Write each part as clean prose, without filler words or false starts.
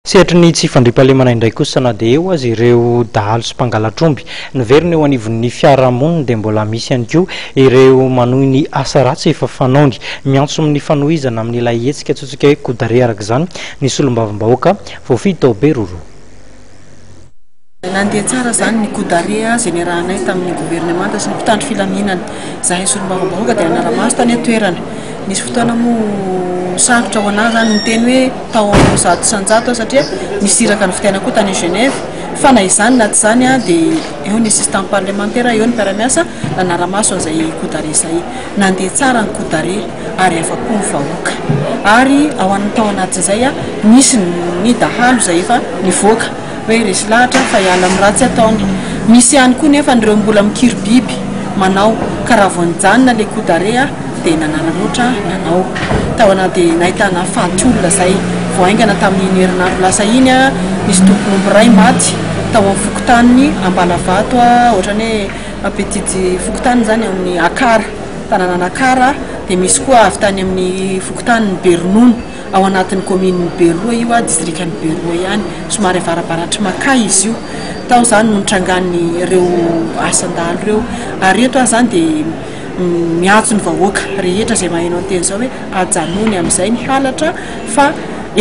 Sehatry tsy fandriam-pahalemana indray kosa na dia eo azy ireo dahalo sy mpangalatr'omby niverina eo anivon'ny fiarahamonina dia mbola misy ihany koa ireo manohy ny asa ratsy efa fanaony miantso amin'ny fanohizana amin'ilay hetsika atsotsika hoe kodare araka izany ny solombavambahoaka voafy tao be roro. Nandeha tsara zany ny kodare izay niarahanay tamin'ny gouvernemanta sy ny mpitandro filaminana zahay solombavambahoaka dia anaramaso tany atoerana nisy fotoana moa sarotra ho anahy zany ny teny hoe tao zato sanjato satria nisy iraka ny fitiana koa tany Genève fa na izany na tsy izany dia eo ny assistant parlementaire eo ny mpiara-miasa nanaramaso an'izay kodare izay nandeha tsara ny kodare ary afa-po ny vahoaka ary ao amin'ny tao anaty izay nisy ny dahalo izay efa nivoaka hoe resy lahatra fa hiala amin'ny ratsy ataony misy ihany koa nefa nireo mbola mikiry biby manao karaha voanjanona le kodare dia nanaranoatra nanao tao anaty nahitana faty olona izay voaingana tamin'ny herinandro lasa iny misy tompon'omby ray maty tao amin'ny fokotaniny Ambalavato ohatrany hoe petite fokotany zany amin'ny Akara tanàna Akara dia misy koa avy tany amin'ny fokotaniny Bernono ao anatin'ny commune Beroa io district'ny Beroa ihany somary avarabaratry makay izy io tao zany no nitrangan'ny ireo asandalo ireo ary eto zany dia miantso ny vahoaka rehetra izay maheno anteny izao hoe ajanony amin'izay ny halatra fa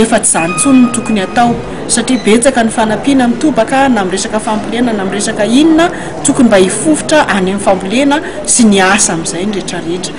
efa tsy zany intsony no tokony atao satria betsaka ny fanampiana mitobaka na miresaka fambolena na miresaka inona tokony mba hifofotra any amin'ny fambolena sy ny asa amin'izay ny rehetrarehetra.